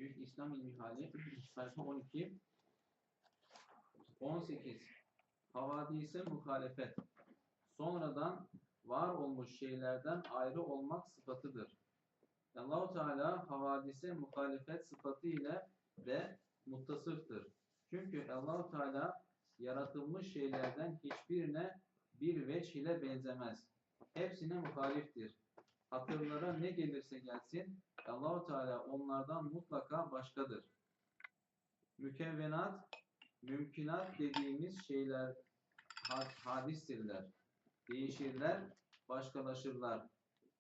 Büyük İslam İlmihali sayfa 12 18 Havadise muhalefet sonradan var olmuş şeylerden ayrı olmak sıfatıdır. Allah-u Teala havadise muhalefet sıfatı ile de muttasıftır. Çünkü Allah-u Teala yaratılmış şeylerden hiçbirine bir veç ile benzemez. Hepsine muhaliftir. Hatırlara ne gelirse gelsin Allah-u Teala onlardan mutlaka başkadır. Mükevvenat, mümkünat dediğimiz şeyler hadistirler. Değişirler, başkalaşırlar.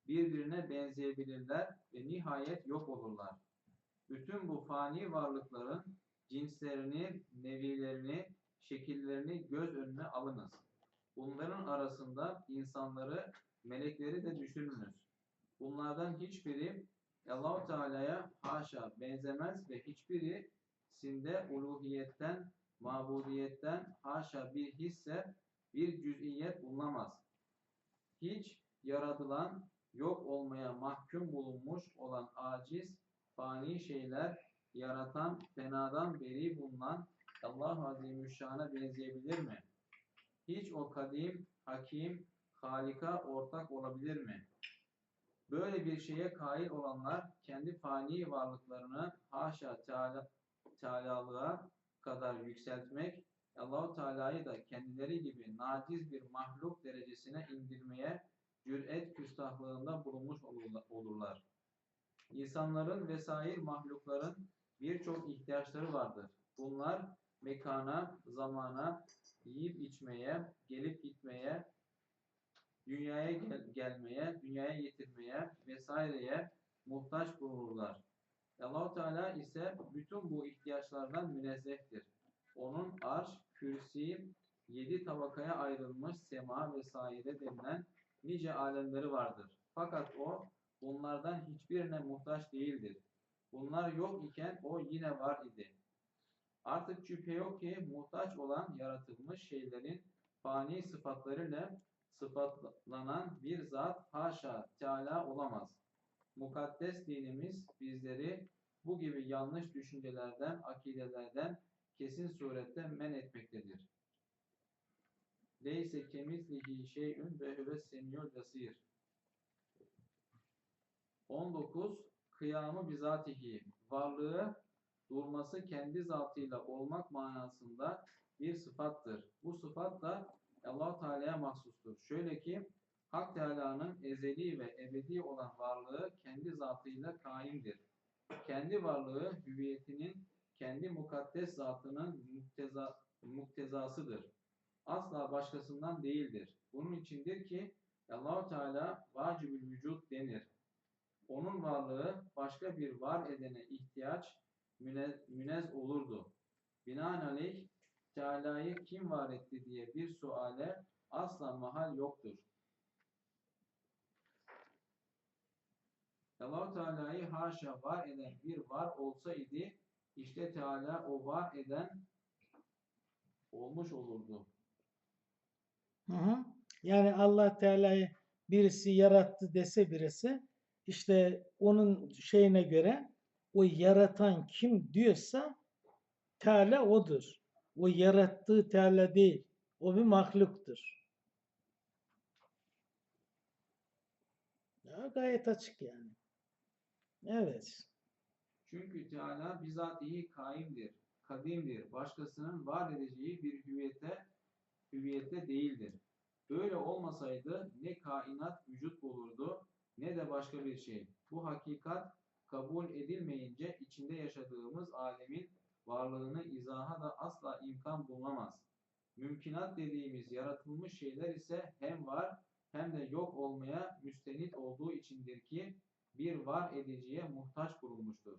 Birbirine benzeyebilirler ve nihayet yok olurlar. Bütün bu fani varlıkların cinslerini, nevilerini, şekillerini göz önüne alınız. Bunların arasında insanları, melekleri de düşününüz. Bunlardan hiçbiri Allah-u Teala'ya haşa benzemez ve hiçbirisinde uluhiyetten, mabudiyetten haşa bir hisse, bir cüz'iyet bulunamaz. Hiç yaratılan, yok olmaya mahkum bulunmuş olan aciz, fani şeyler yaratan, fenadan beri bulunan Allah-u Azimüşşan'a benzeyebilir mi? Hiç o kadim, hakim, halika ortak olabilir mi? Böyle bir şeye kail olanlar kendi fani varlıklarını haşa Teala'lığa kadar yükseltmek, Allah-u Teala'yı da kendileri gibi naciz bir mahluk derecesine indirmeye cüret küstahlığında bulunmuş olurlar. İnsanların vesair mahlukların birçok ihtiyaçları vardır. Bunlar mekana, zamana, yiyip içmeye, gelip gitmeye, dünyaya gelmeye, dünyaya getirmeye vesaireye muhtaç bulunurlar. Allah-u Teala ise bütün bu ihtiyaçlardan münezzehtir. Onun arş, kürsi, 7 tabakaya ayrılmış sema vesaire denilen nice alemleri vardır. Fakat o bunlardan hiçbirine muhtaç değildir. Bunlar yok iken o yine var idi. Artık şüphe yok ki muhtaç olan yaratılmış şeylerin fani sıfatlarıyla sıfatlanan bir zat haşa Teala olamaz. Mukaddes dinimiz bizleri bu gibi yanlış düşüncelerden, akidelerden kesin surette men etmektedir. Leyse kemislihi şey'ün ve huves semiyul basir. 19. Kıyamı bizatihi. Varlığı, durması kendi zatıyla olmak manasında bir sıfattır. Bu sıfat da Allah-u Teala'ya mahsustur. Şöyle ki, Hak Teala'nın ezeli ve ebedi olan varlığı kendi zatıyla kaimdir. Kendi varlığı hüviyetinin kendi mukaddes zatının muktezasıdır. Asla başkasından değildir. Bunun içindir ki Allah-u Teala vacibül vücud denir. Onun varlığı başka bir var edene ihtiyaç münez olurdu. Binaenaleyh Teala'yı kim var etti diye bir suale asla mahal yoktur. Allah-u Teala'yı haşa var eden bir var olsaydı işte Teala o var eden olmuş olurdu. Yani Allah Teala'yı birisi yarattı dese birisi işte onun şeyine göre o yaratan kim diyorsa Teala odur. O yarattığı Teala değil. O bir mahluktur. Ya, gayet açık yani. Evet. Çünkü Teala bizatihi kaimdir, kadimdir. Başkasının var edeceği bir hüviyette değildir. Böyle olmasaydı ne kainat vücut bulurdu ne de başka bir şey. Bu hakikat kabul edilmeyince içinde yaşadığımız alemin varlığını izaha da asla imkan bulunamaz. Mümkünat dediğimiz yaratılmış şeyler ise hem var hem de yok olmaya müstenit olduğu içindir ki bir var ediciye muhtaç bulunmuştur.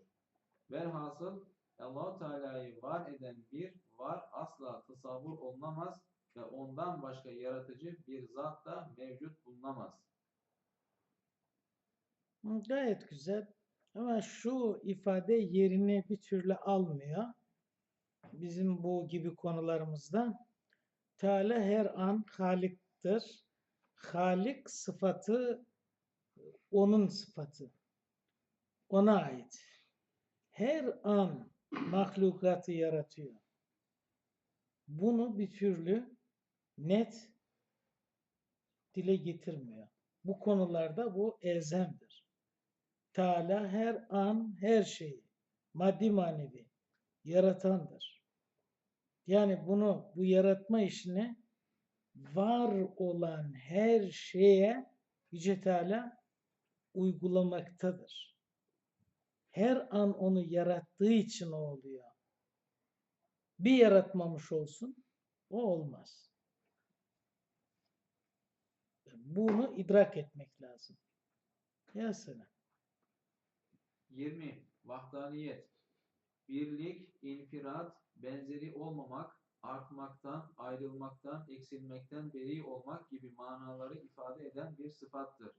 Velhasıl Allah-u Teala'yı var eden bir var asla tasavvur olunamaz ve ondan başka yaratıcı bir zat da mevcut bulunamaz. Gayet güzel. Ama şu ifade yerini bir türlü almıyor. Bizim bu gibi konularımızda. Teala her an Halik'tir. Halik sıfatı onun sıfatı. Ona ait. her an mahlukatı yaratıyor. Bunu bir türlü net dile getirmiyor. Bu konularda bu elzemdir. Teala her an her şeyi maddi manevi yaratandır. Yani bu yaratma işini var olan her şeye Yüce Teala uygulamaktadır. Her an onu yarattığı için o oluyor. Bir yaratmamış olsun, o olmaz. Bunu idrak etmek lazım. Ya sana. 20. Vahdaniyet. Birlik, infirat, benzeri olmamak, artmaktan, ayrılmaktan, eksilmekten beri olmak gibi manaları ifade eden bir sıfattır.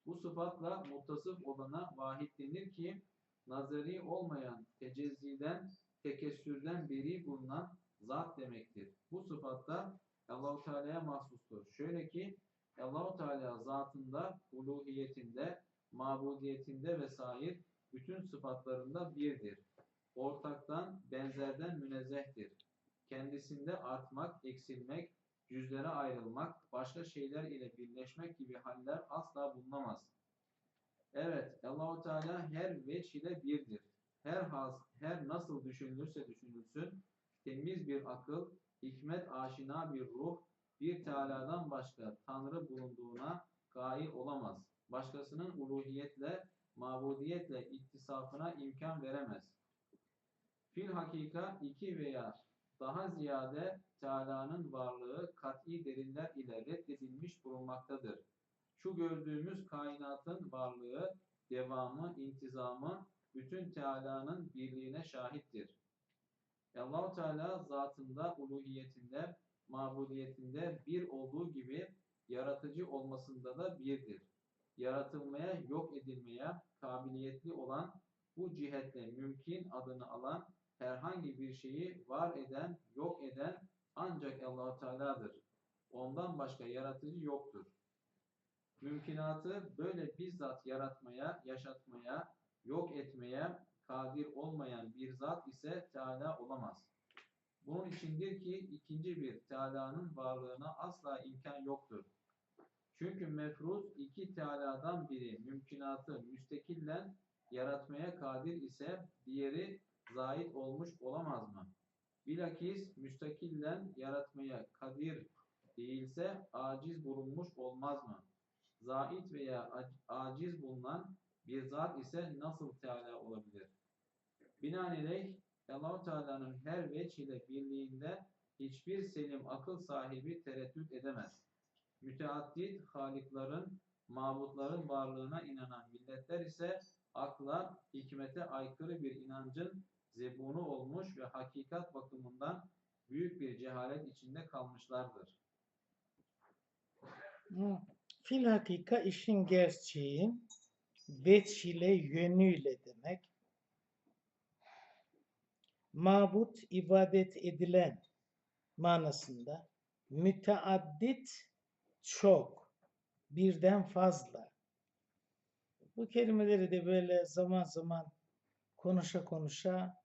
Bu sıfatla muttasıf olana vahid denir ki, nazari olmayan tecezziden, tekessürden beri bulunan zat demektir. Bu sıfatta Allah-u Teala'ya mahsustur. Şöyle ki, Allah-u Teala zatında, uluhiyetinde, mabudiyetinde vesaire bütün sıfatlarında birdir. Ortaktan, benzerden münezzehtir. Kendisinde artmak, eksilmek, cüzlere ayrılmak, başka şeyler ile birleşmek gibi haller asla bulunamaz. Evet, Allah-u Teala her veç ile birdir. Her nasıl düşünülürse düşünülsün, temiz bir akıl, hikmet aşina bir ruh, bir Teala'dan başka Tanrı bulunduğuna gail olamaz. Başkasının uluhiyetle, mabudiyetle ittisafına imkan veremez. Fil hakika iki veya daha ziyade Teala'nın varlığı kat'i deliller ile reddedilmiş bulunmaktadır. Şu gördüğümüz kainatın varlığı, devamı, intizamı bütün Teala'nın birliğine şahittir. Allah-u Teala zatında, uluhiyetinde, mabudiyetinde bir olduğu gibi yaratıcı olmasında da birdir. Yaratılmaya, yok edilmeye kabiliyetli olan, bu cihetle mümkün adını alan herhangi bir şeyi var eden, yok eden ancak Allah-u Teala'dır. Ondan başka yaratıcı yoktur. Mümkünatı böyle bizzat yaratmaya, yaşatmaya, yok etmeye kadir olmayan bir zat ise Teala olamaz. Bunun içindir ki ikinci bir Teala'nın varlığına asla imkan yoktur. Çünkü mefruz iki Teala'dan biri mümkünatı müstekillen yaratmaya kadir ise diğeri zahit olmuş olamaz mı? Bilakis müstakillen yaratmaya kadir değilse aciz bulunmuş olmaz mı? Zahit veya aciz bulunan bir zat ise nasıl Teala olabilir? Binaenaleyh Allah-u Teala'nın her veç ile birliğinde hiçbir selim akıl sahibi tereddüt edemez. Müteaddit halikların, mabutların varlığına inanan milletler ise akla, hikmete aykırı bir inancın zebunu olmuş ve hakikat bakımından büyük bir cehalet içinde kalmışlardır. Fil hakika işin gerçeğin veç ile yönüyle demek. Mabut ibadet edilen manasında. Müteaddit çok, birden fazla. Bu kelimeleri de böyle zaman zaman konuşa konuşa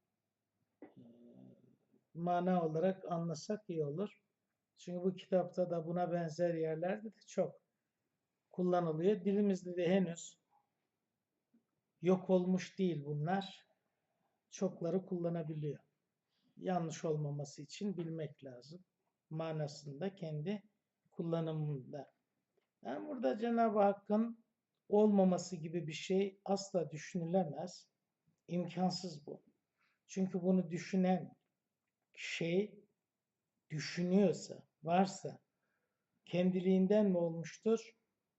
mana olarak anlasak iyi olur. Çünkü bu kitapta da buna benzer yerlerde de çok kullanılıyor. Dilimizde de henüz yok olmuş değil bunlar. Çokları kullanabiliyor. Yanlış olmaması için bilmek lazım. Manasında kendi kullanımında. Yani burada Cenab-ı Hakk'ın olmaması gibi bir şey asla düşünülemez. İmkansız bu. Çünkü bunu düşünen şey düşünüyorsa, varsa kendiliğinden mi olmuştur?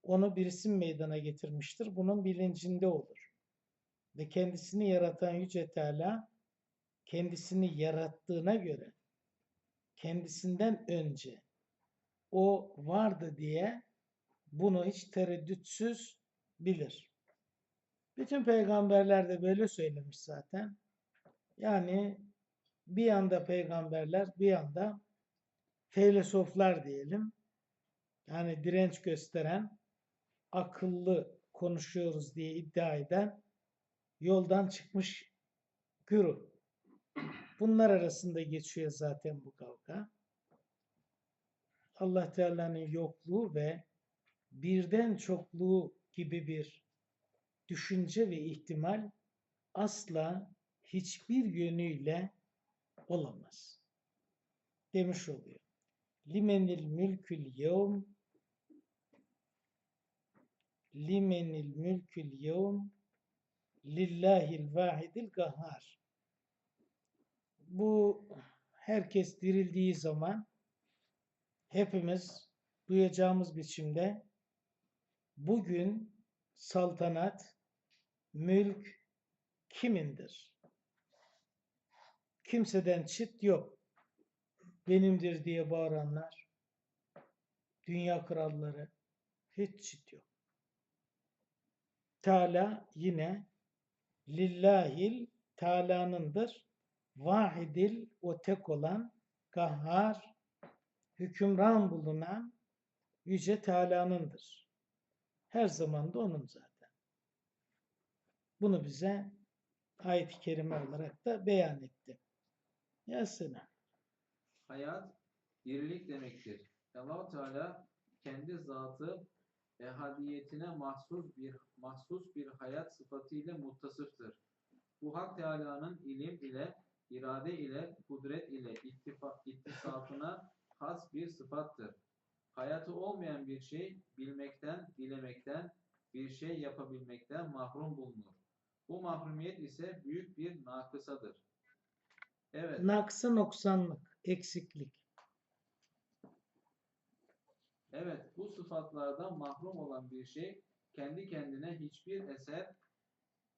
Onu birisi meydana getirmiştir. Bunun bilincinde olur. Ve kendisini yaratan Yüce Teala kendisini yarattığına göre kendisinden önce o vardı diye bunu hiç tereddütsüz bilir. Bütün peygamberler de böyle söylemiş zaten. Yani bir yanda peygamberler, bir yanda filozoflar diyelim. Yani direnç gösteren, akıllı konuşuyoruz diye iddia eden yoldan çıkmış güruh. Bunlar arasında geçiyor zaten bu kavga. Allah Teala'nın yokluğu ve birden çokluğu gibi bir düşünce ve ihtimal asla hiçbir yönüyle olamaz. Demiş oluyor. Limenil mülkül yevm limenil mülkül yevm lillahil vahidil gahhar. Bu herkes dirildiği zaman hepimiz duyacağımız biçimde bugün saltanat, mülk kimindir? Kimseden çıt yok. Benimdir diye bağıranlar, dünya kralları, hiç çıt yok. Teala yine lillahil, Teala'nındır. Vahidil, o tek olan, kahhar, hükümran bulunan Yüce Teala'nındır. Her zaman da onun zaten. Bunu bize ayet-i kerime olarak da beyan etti. Yasin. Hayat, dirilik demektir. Allah Teala kendi zatı ehadiyetine mahsus bir hayat sıfatıyla muttasıftır. Bu Hak Teala'nın ilim ile, irade ile, kudret ile ittisafına has bir sıfattır. Hayatı olmayan bir şey bilmekten, dilemekten, bir şey yapabilmekten mahrum bulunur. Bu mahrumiyet ise büyük bir nakısadır. Evet, Naksı noksanlık, eksiklik. evet, bu sıfatlardan mahrum olan bir şey kendi kendine hiçbir eser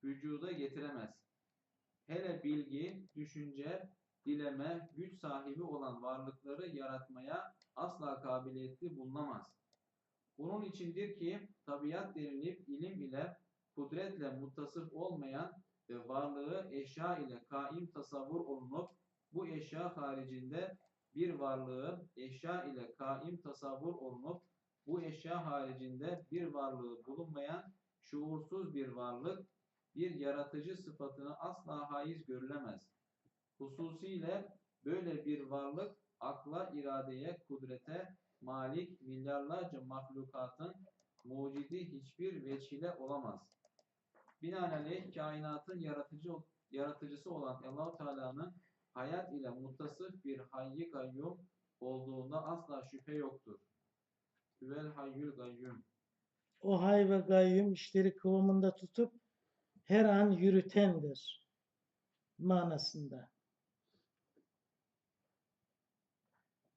vücuda getiremez. Hele bilgi, düşünce, dileme, güç sahibi olan varlıkları yaratmaya asla kabiliyetli bulunamaz. Bunun içindir ki tabiat denilip ilim ile, kudretle muttasıf olmayan ve varlığı eşya ile kaim tasavvur olunup, bu eşya haricinde bir varlığı eşya ile kaim tasavvur olunup, bu eşya haricinde bir varlığı bulunmayan şuursuz bir varlık, bir yaratıcı sıfatını asla haiz görülemez. Hususiyle böyle bir varlık akla, iradeye, kudrete malik milyarlarca mahlukatın mucidi hiçbir veçile olamaz. Binaenaleyh kainatın yaratıcısı olan Allah-u Teala'nın hayat ile muttasıf bir hayy kayyum olduğunda asla şüphe yoktur. Hüvel hayyül gayyum. O hay ve gayyum işleri kıvamında tutup her an yürütendir manasında.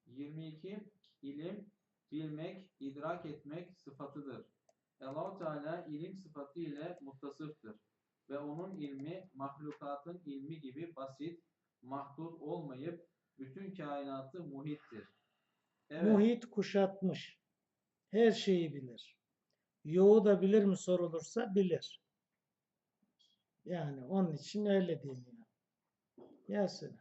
22. İlim, bilmek, idrak etmek sıfatıdır. Allah-u Teala ilim sıfatı ile muttasıftır ve onun ilmi mahlukatın ilmi gibi basit, mahdut olmayıp bütün kainatı muhittir. Evet, Muhit kuşatmış. Her şeyi bilir. Yoğu da bilir mi sorulursa bilir. Yani onun için öyle deniyor. Yasin.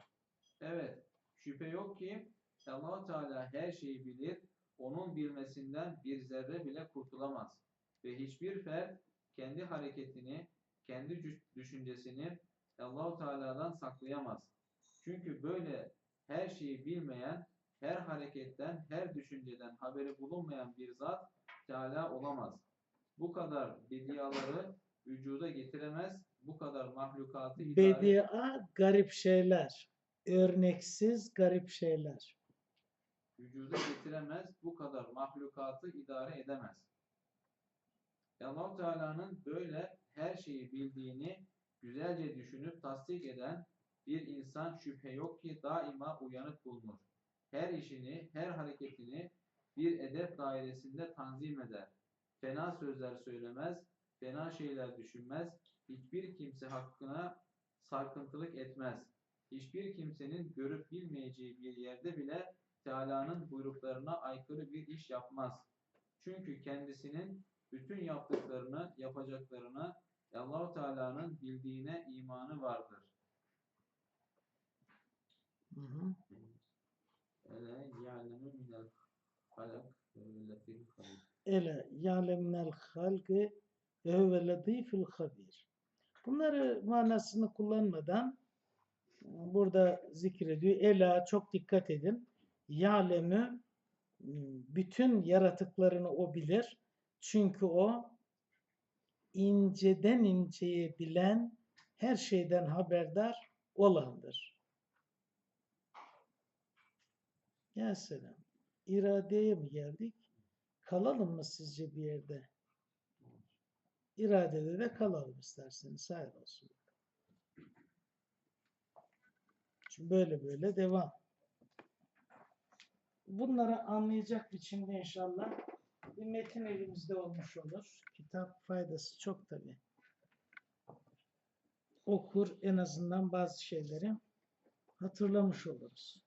evet, şüphe yok ki Allah-u Teala her şeyi bilir, onun bilmesinden bir zerre bile kurtulamaz ve hiçbir fert kendi hareketini, kendi düşüncesini Allah-u Teala'dan saklayamaz. Çünkü böyle her şeyi bilmeyen, her hareketten, her düşünceden haberi bulunmayan bir zat Teala olamaz. Bu kadar bediaları vücuda getiremez, bu kadar mahlukatı idare Bedia garip şeyler. Örneksiz garip şeyler. vücuda getiremez, bu kadar mahlukatı idare edemez. Allah-u Teala'nın böyle her şeyi bildiğini güzelce düşünüp tasdik eden bir insan şüphe yok ki daima uyanık bulunur. Her işini, her hareketini bir edep dairesinde tanzim eder. Fena sözler söylemez, fena şeyler düşünmez, hiçbir kimse hakkına sarkıntılık etmez. Hiçbir kimsenin görüp bilmeyeceği bir yerde bile Teala'nın buyruklarına aykırı bir iş yapmaz. Çünkü kendisinin bütün yaptıklarını, yapacaklarını Allah-u Teala'nın bildiğine imanı vardır. Hı hı. Ele ya'lemu minel halak ve latifil habir. Ele ya'lemnel halgı ve huve latiful habir. Bunları manasını kullanmadan burada zikrediyor. Ela, çok dikkat edin. Ya'lemü, bütün yaratıklarını o bilir. Çünkü o inceden inceye bilen, her şeyden haberdar olandır. Ya selam. İradeye mi geldik? Kalalım mı sizce bir yerde? İradede de kalalım isterseniz. Hayır olsun. Şimdi böyle böyle devam. Bunları anlayacak biçimde inşallah bir metin elimizde olmuş olur. Kitap faydası çok tabii. Okur, en azından bazı şeyleri hatırlamış oluruz.